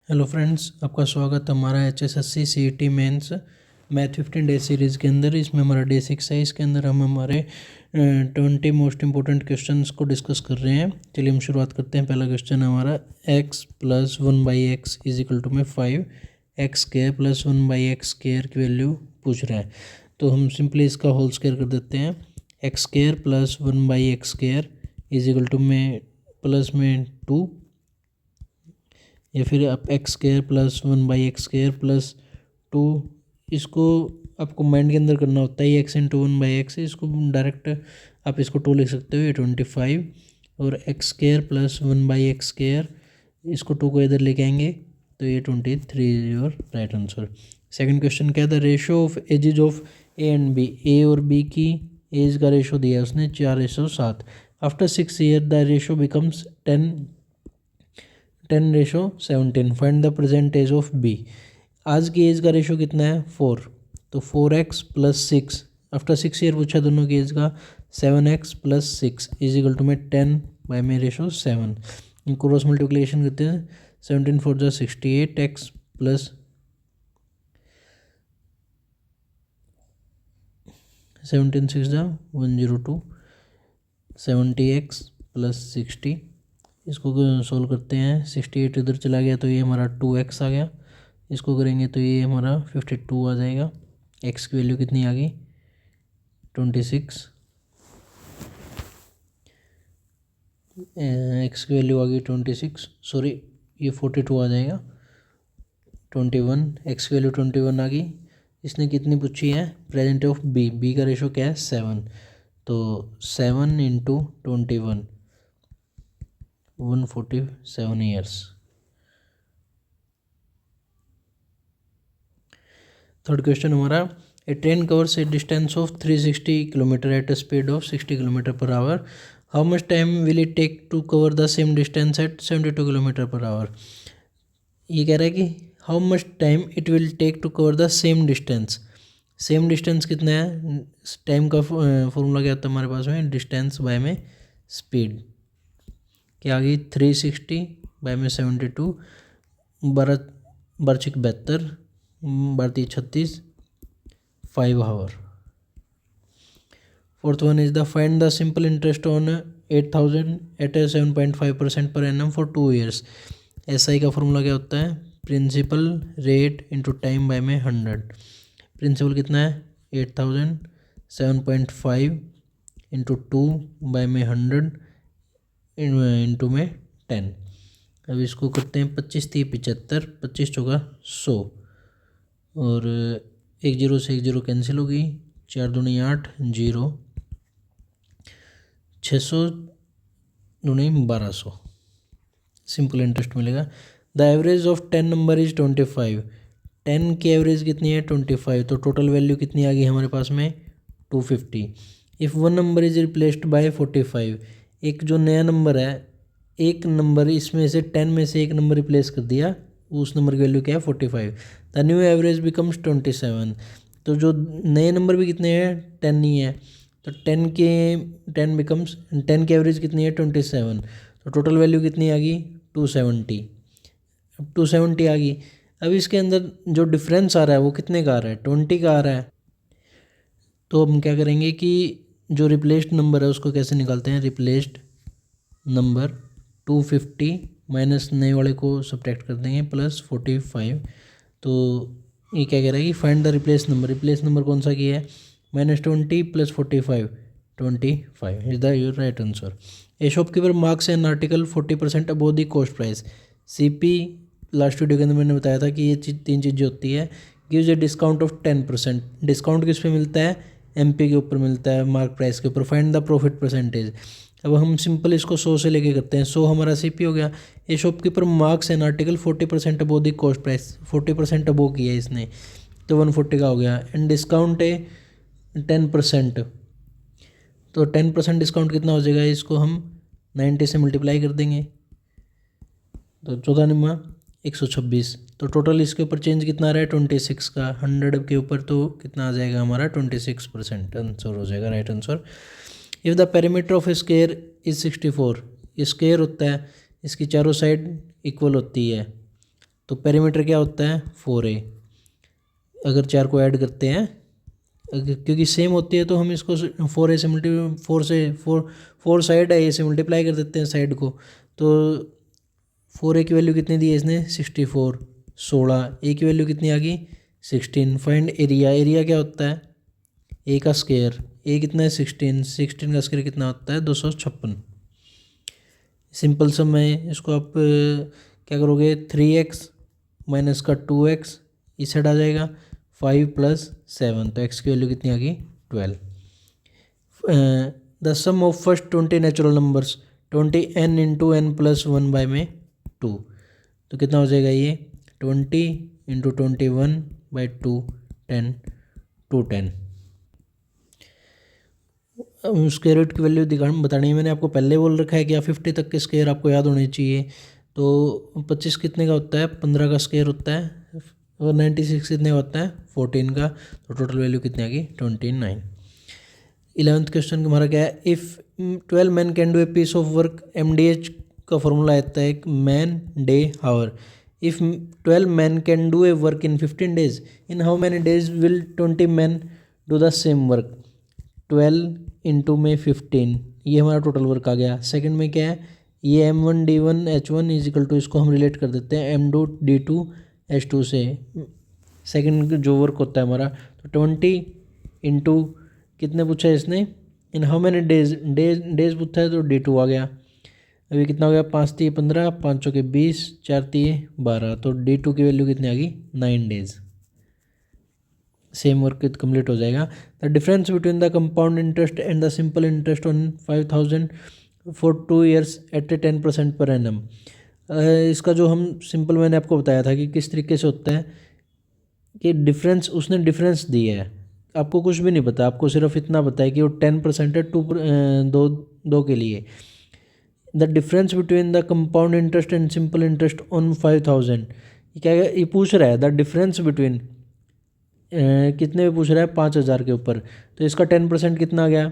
Hello friends, आपका स्वागत है हमारा HSSC CET mains math 15 day series के अंदर। इसमें हमारा डे 6 है। इसके अंदर हम हमारे 20 मोस्ट इंपॉर्टेंट क्वेश्चंस को डिस्कस कर रहे हैं। चलिए हम शुरुआत करते हैं। पहला क्वेश्चन है हमारा x + 1/x = 5 x square plus 1/x square की वैल्यू पूछ रहा है। तो हम सिंपली इसका होल स्क्वायर कर देते हैं। x square plus 1/x square = में प्लस में 2 या फिर आप x square plus 1/x square plus 2, इसको आपको माइंड के अंदर करना होता है। x × 1/x, इसको डायरेक्ट आप इसको 2 लिख सकते हो, ये 25। और x square plus 1/x square, इसको 2 को इधर लेके आएंगे तो ये 23 is your right answer. Second question क्या था, ratio of ages of A and B. A और बी की एज का रेशो दिया है उसने 4:7। After 6 year the ratio becomes 10:17। Find the present age of B. आज की एज का रेशो कितना है 4, तो 4x + 6। आफ्टर 6 ईयर पूछा दोनों की एज का, 7x + 6 = में 10 बाय में रेशो 7। इनको क्रॉस मल्टीप्लिकेशन करते हैं। 17 × 4 = 68 x प्लस 17 × 6 = 102 70x + 60। इसको सोल्व करते हैं। 68 इधर चला गया तो ये हमारा 2x आ गया। इसको करेंगे तो ये हमारा 52 आ जाएगा। x की वैल्यू कितनी आ गई 26, x की वैल्यू आ गई 26, सॉरी ये 42 आ जाएगा। 21, x की वैल्यू 21 आ गई। इसने कितनी पूछी है, प्रेजेंट ऑफ b। b का रेशो क्या है 7, तो 7 × 21 147 ईयर्स। थर्ड क्वेश्चन हमारा, a train covers a distance of 360 kilometre at a speed of 60 km/h। How much time will it take to cover the same distance at 72 km/h। ये कह रहा है कि how much time it will take to cover the same distance. Same distance कितना है, time का formula क्या होता है हमारे पास में, डिस्टेंस बाय में स्पीड। क्या आ गई 360 बाय में 72, 12 × 72, 12 × 36, 5 hour. Fourth one is the find the simple interest on 8000 at 7.5% per annum for 2 years। SI का फॉर्मूला क्या होता है, principal rate into time by में 100। प्रिंसिपल कितना है 8000, 7.5 इंटू 2 बाय में 100 इंटू में 10। अब इसको करते हैं 25 × 30 = 75, 25 × 4 = 100, और 1 0 से 1 0 कैंसिल होगी, 4 दूनी 8, 0, 600 दूनी 1200। सिंपल इंटरेस्ट मिलेगा। The average of 10 number is 25। 10 की एवरेज कितनी है 25, तो टोटल वैल्यू कितनी आ गई हमारे पास में 250। If one number is replaced by 45। एक जो नया नंबर है, एक नंबर इसमें से 10 में से एक नंबर रिप्लेस कर दिया, उस नंबर की वैल्यू क्या है 45। The new average becomes 27। तो जो नए नंबर भी कितने हैं 10 नहीं है, तो 10 बिकम्स 10 की एवरेज कितनी है 27, तो टोटल वैल्यू कितनी आ गई 270। अब 270 आ गई। अब इसके अंदर जो डिफरेंस आ रहा है वो कितने का आ रहा है 20 का आ रहा है। तो हम क्या करेंगे कि जो रिप्लेस्ड नंबर है उसको कैसे निकालते हैं, रिप्लेस्ड नंबर 250 माइनस नए वाले को सब्ट्रैक्ट कर देंगे प्लस 45। तो ये क्या कह रहा है कि find the replace number. Replace number कौन सा किया है, -20 + 45, 25 is the your right answer. A shopkeeper marks an article 40% above the cost price. CP last video के अंदर मैंने बताया था कि ये तीन चीज़ें होती है। Gives a discount of 10%। Discount किस पे मिलता है, MP के ऊपर मिलता है, मार्क प्राइस के ऊपर। Find the profit percentage. अब हम सिंपल इसको 100 से लेके करते हैं। 100 हमारा CP हो गया। ए shopkeeper marks an article 40% above the cost price. 40% above किया है इसने, तो 140 का हो गया। एंड डिस्काउंट है 10%, तो 10% डिस्काउंट कितना हो जाएगा, इसको हम 90 से मल्टीप्लाई कर देंगे, तो 14 × 126। तो टोटल इसके ऊपर चेंज कितना आ रहा है 26 का, 100 के ऊपर तो कितना आ जाएगा हमारा 26% आंसर हो जाएगा right answer. If the perimeter of square is 64। Square होता है, इसकी चारों साइड इक्वल होती है, तो पेरीमीटर क्या होता है 4a, अगर 4 को ऐड करते हैं क्योंकि सेम होती है तो हम इसको 4a से फोर साइड है, ए से मल्टीप्लाई कर देते हैं साइड को। तो 4a की वैल्यू कितनी दी है इसने 64, 16, ए की वैल्यू कितनी आ गई 16। फाइंड एरिया, एरिया क्या होता है ए का स्क्वायर, ए कितना है 16, 16 का स्क्वायर कितना होता है 256। सिंपल सम है, इसको आप क्या करोगे 3x माइनस का 2x इस साइड आ जाएगा 5 + 7, तो x की वैल्यू कितनी आ गई 12। The sum of first 20 natural numbers 20 n × n + 1 by में 2, तो कितना हो जाएगा ये 20 × 21 बाई 2 10 210। स्क्वायर रूट की वैल्यू बतानी है, मैंने आपको पहले बोल रखा है कि 50 तक के स्क्वायर आपको याद होने चाहिए। तो 25 कितने का होता है 15 का स्क्वायर होता है, और 96 कितने का होता है 14 का, तो टोटल वैल्यू कितनी आ गई 29। 11th क्वेश्चन हमारा क्या है, if 12 man can do a piece of work, MDH का फॉर्मूला आता है man day hour. If 12 man can do a work in 15 days, in how many days will 20 man do the same work. 12 into में 15, ये हमारा total work आ गया। Second में क्या है, ये M1 D1 H1 is equal to, इसको हम रिलेट कर देते हैं M2 D2 H2 से। सेकंड जो वर्क होता है हमारा, तो 20 इंटू कितने पूछा है इसने, इन हाउ मैनी डेज पूछा है, तो D2 आ गया। अभी कितना हो गया 5 × 3 15, 5 × 20, 4 × 3 12, तो D2 की वैल्यू कितनी आ गई 9 डेज। सेम वर्क कंप्लीट हो जाएगा। The difference between the compound interest and the simple interest on 5000 for 2 years at 10% per annum. इसका जो हम सिंपल, मैंने आपको बताया था कि किस तरीके से होता है कि डिफरेंस, उसने डिफरेंस दिया है, आपको कुछ भी नहीं पता, आपको सिर्फ इतना पता है कि वो 10% है दो के लिए। The difference between the compound interest and simple interest on 5000, क्या ये पूछ रहा है द डिफरेंस बिटवीन कितने में पूछ रहा है 5000 के ऊपर, तो इसका 10% कितना आ गया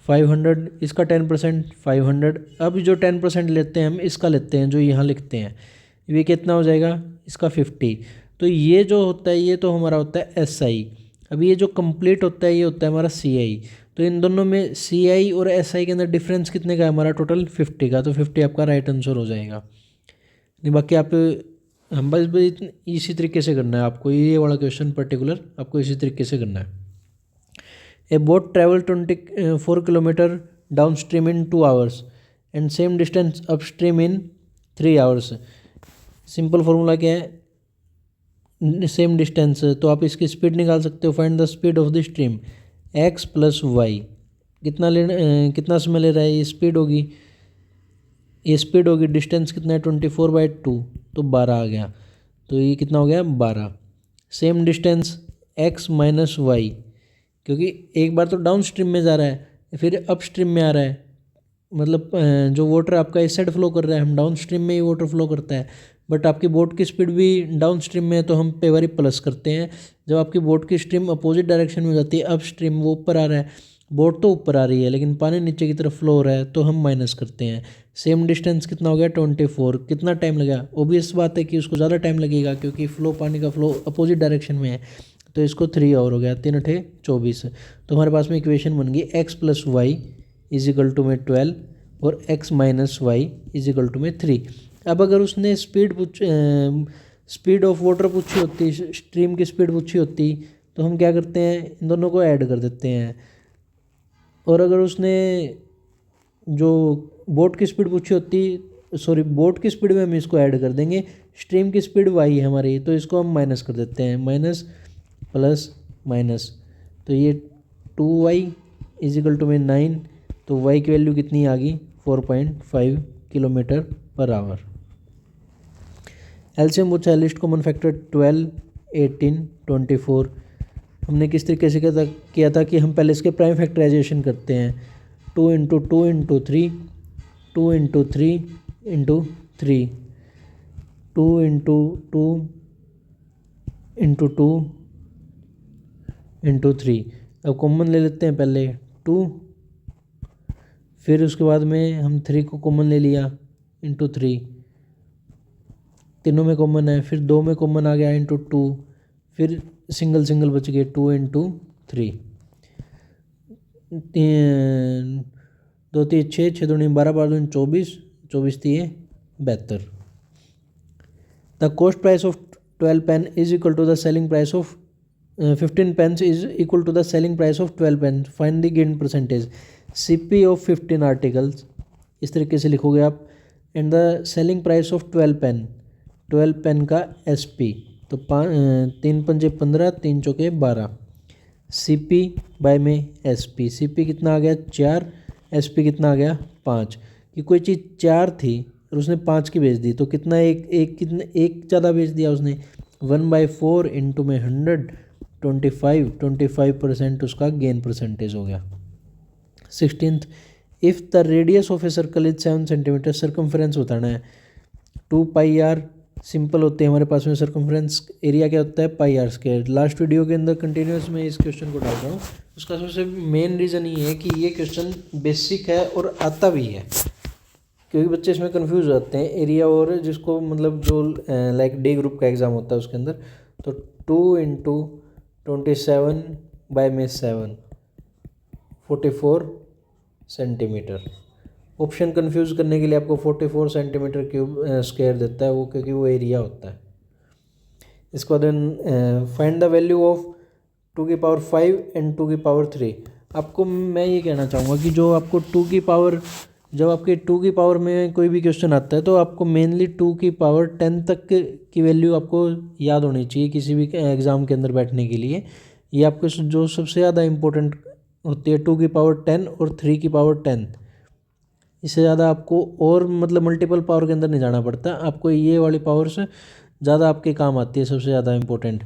500, इसका 10% 500। अब जो 10% लेते हैं हम, इसका लेते हैं जो यहाँ लिखते हैं, ये कितना हो जाएगा इसका 50। तो ये जो होता है ये तो हमारा होता है SI। अब ये जो कंप्लीट होता है ये होता है हमारा CI। तो इन दोनों में CI और SI के अंदर डिफरेंस कितने का है हमारा टोटल 50 का, तो 50 आपका राइट आंसर हो जाएगा। नहीं बाकी आप हम बस इसी तरीके से करना है आपको, ये वाला क्वेश्चन पर्टिकुलर आपको इसी तरीके से करना है। ए boat travel 24 kilometre down stream in 2 hours and same distance up stream in 3 hours। Simple formula क्या है, सेम डिस्टेंस, तो आप इसकी स्पीड निकाल सकते हो। Find the speed of the stream x + y, कितना समय ले रहा है, ये स्पीड होगी, ये स्पीड होगी, डिस्टेंस कितना है 24/2, तो 12 आ गया, तो ये कितना हो गया 12। सेम डिस्टेंस x - y, क्योंकि एक बार तो डाउन स्ट्रीम में जा रहा है फिर अप स्ट्रीम में आ रहा है, मतलब जो वाटर आपका इस साइड फ्लो कर रहा है, हम डाउन स्ट्रीम में ही वाटर फ्लो करता है, बट आपकी बोट की स्पीड भी डाउन स्ट्रीम में है तो हम पे बारी प्लस करते हैं। जब आपकी बोट की स्ट्रीम अपोजिट डायरेक्शन में जाती है, अप स्ट्रीम, वो ऊपर आ रहा है, बोट तो ऊपर आ रही है लेकिन पानी नीचे की तरफ फ्लो हो रहा है, तो हम माइनस करते हैं। सेम डिस्टेंस कितना हो गया 24, कितना टाइम लगा, ओबियस बात है कि उसको ज़्यादा टाइम लगेगा क्योंकि फ्लो, पानी का फ्लो अपोजिट डायरेक्शन में है, तो इसको 3 और हो गया, 3 × 8 = 24। तो हमारे पास में इक्वेशन बन गई x + y इजिकल टू में 12 और x - y इजिकल टू में 3। अब अगर उसने स्पीड ऑफ वाटर पूछी होती, स्ट्रीम की स्पीड पूछी होती, तो हम क्या करते हैं इन दोनों को ऐड कर देते हैं। और अगर उसने जो बोट की स्पीड पूछी होती, सॉरी बोट की स्पीड में हम इसको ऐड कर देंगे, स्ट्रीम की स्पीड y है हमारी, तो इसको हम माइनस कर देते हैं, माइनस प्लस माइनस, तो ये 2y इजिकल टू में 9, तो y की वैल्यू कितनी आ गई 4.5 km/h। एलसीएम पूछा है, लिस्ट कॉमन फैक्टर 12 18 24। हमने किस तरीके से किया था कि हम पहले इसके प्राइम फैक्टराइजेशन करते हैं, 2 × 2 × 3, 2 × 3 × 3, 2 × 2 × 2 × 3। अब कॉमन ले लेते हैं पहले 2, फिर उसके बाद में हम 3 को कॉमन ले लिया × 3, तीनों में कॉमन है, फिर 2 में कॉमन आ गया इंटू 2, फिर सिंगल सिंगल बच गए 2 इंटू 3, 2 3 6, 6 दूनी 12, 12 दूनी 24, 24 3 72। The cost price of 12 pen is equal to the selling price of 15 pens is equal to the selling price of 12 pen, find the gain percentage. CP of 15 articles, इस तरीके से लिखोगे आप, and the selling price of 12 pen, 12 pen का SP, तो 3 पंजे 15, 3 चौके 12, CP bye में SP, CP कितना आ गया 4, SP कितना आ गया 5, कि कोई चीज़ 4 थी और उसने 5 की बेच दी, तो कितना एक ज़्यादा बेच दिया उसने, 1/4 इंटू में 100, 25% उसका गेन परसेंटेज हो गया। 16th, if the radius of a circle is 7 centimetre, circumference बताना है, 2πr सिंपल होते हैं हमारे पास में, सर्कमफ्रेंस एरिया क्या होता है πr²। लास्ट वीडियो के अंदर कंटिन्यूस में इस क्वेश्चन को डाल रहा हूँ, उसका सबसे मेन रीज़न ये है कि ये क्वेश्चन बेसिक है और आता भी है, क्योंकि बच्चे इसमें कंफ्यूज हो जाते हैं एरिया और जिसको मतलब जो लाइक डे ग्रुप का एग्ज़ाम होता है उसके अंदर, तो 2 इंटू 27 बाय में 7, 44 सेंटीमीटर। ऑप्शन कंफ्यूज करने के लिए आपको 44 सेंटीमीटर क्यूब स्क्वायर देता है वो, क्योंकि वो एरिया होता है। इसके बाद find the value of 2⁵ and 2⁵ आपको मैं ये कहना चाहूँगा कि जो आपको जब आपके 2 में कोई भी क्वेश्चन आता है तो आपको मेनली 2⁻10 तक की वैल्यू आपको याद होनी चाहिए किसी भी एग्ज़ाम के अंदर बैठने के लिए। ये आपको जो सबसे ज़्यादा इम्पोर्टेंट होती है 2⁻10 और 3⁻10, इससे ज़्यादा आपको और मतलब मल्टीपल पावर के अंदर नहीं जाना पड़ता, आपको ये वाली पावर से ज़्यादा आपके काम आती है, सबसे ज़्यादा इम्पोर्टेंट।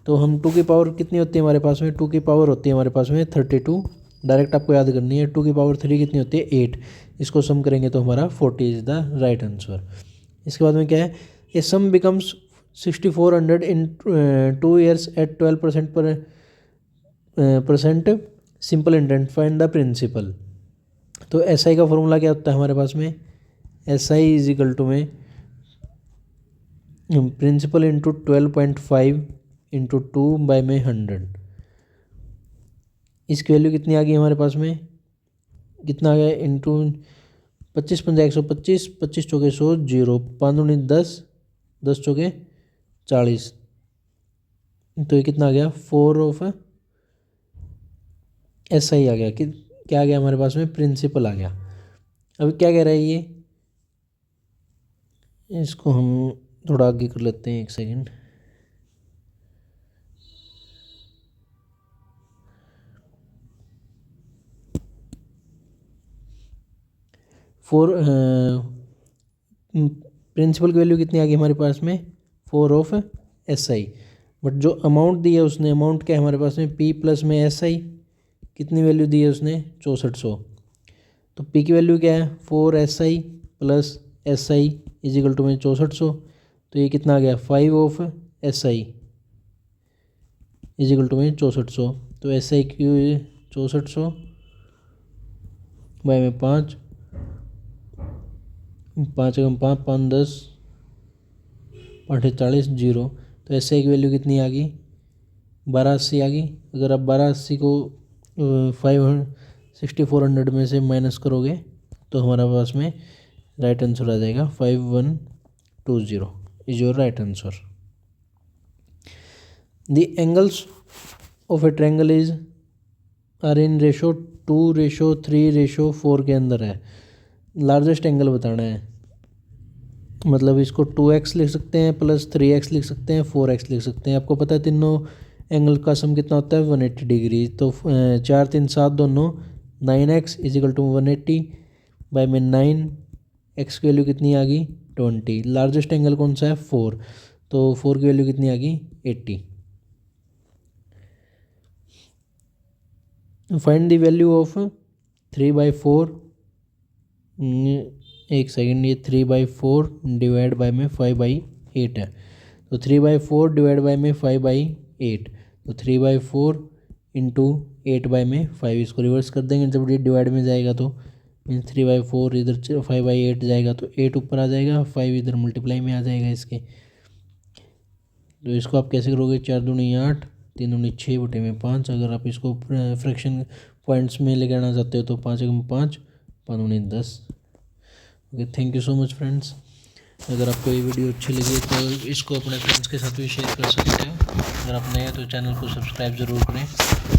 तो हम 2 की पावर कितनी होती है हमारे पास में, 2 की पावर होती है हमारे पास में 32, डायरेक्ट आपको याद करनी है। 2⁵3 कितनी होती है 8, इसको सम करेंगे तो हमारा 40 इज़ द राइट आंसर। इसके बाद में क्या है, a sum becomes 6400 in 2 years at 12% percent simple intent, find the principal. तो SI का फॉर्मूला क्या होता है हमारे पास में, SI इज इक्वल टू में प्रिंसिपल इंटू 12.5 इंटू 2 बाय में 100। इसकी वैल्यू कितनी आ गई हमारे पास में, कितना आ गया इंटू 25 पंजा 125, 25 चौके 100, 0, 5 दूनी 10, 10 चौके 40, तो ये कितना आ गया 4 ऑफ SI आ गया। कि क्या आ गया हमारे पास में, प्रिंसिपल आ गया। अब क्या कह रहा है ये, इसको हम थोड़ा आगे कर लेते हैं, 1 सेकेंड। प्रिंसिपल की वैल्यू कितनी आ गई हमारे पास में, 4 ऑफ SI, बट जो अमाउंट दी है उसने, अमाउंट क्या है हमारे पास में P प्लस में SI, कितनी वैल्यू दी है उसने 6400, तो P की वैल्यू क्या है 4 SI plus SI is equal to में 6400, तो ये कितना आ गया 5 of SI is equal to में 6400, तो SI क्यू 6400 बाय में 5, 5 एकम 5, 5 10, 40 0, तो SI की वैल्यू कितनी आ गई 1280 आ गई। अगर आप 1280 को 6400 में से माइनस करोगे तो हमारे पास में राइट आंसर आ जाएगा 5120 is your right answer. The angles of a triangle is are in ratio 2:3:4 के अंदर है। लार्जेस्ट एंगल बताना है, मतलब इसको 2x लिख सकते हैं प्लस 3x लिख सकते हैं, 4x लिख सकते हैं। आपको पता है तीनों एंगल का सम कितना होता है 180 डिग्री, तो 4 3 7 दोनों 9x is equal to 180 bye में 9, x की वैल्यू कितनी आ गई 20। लार्जेस्ट एंगल कौन सा है 4, तो 4 की वैल्यू कितनी आ गई 80। फाइंड द वैल्यू ऑफ 3/4, एक सेकेंड, ये 3/4 डिवाइड बाय में 5/8 है, तो 3/4 डिवाइड बाय में 5/8, तो 3/4 इंटू 8 बाय में 5, इसको रिवर्स कर देंगे जब ये डिवाइड में जाएगा तो मीन्स 3/4 इधर 5/8 जाएगा तो 8 ऊपर आ जाएगा, 5 इधर मल्टीप्लाई में आ जाएगा इसके, तो इसको आप कैसे करोगे, 4 दूनी 8, 3 दूनी 6 बटे में 5। अगर आप इसको फ्रैक्शन पॉइंट्स में लेकर आना चाहते हो तो 5 एकम 5, 5 दूनी 10। Okay, thank you so much friends. अगर आपको ये वीडियो अच्छी लगी तो इसको अपने फ्रेंड्स के साथ भी शेयर कर सकते हो। अगर आप नए हैं तो चैनल को सब्सक्राइब ज़रूर करें।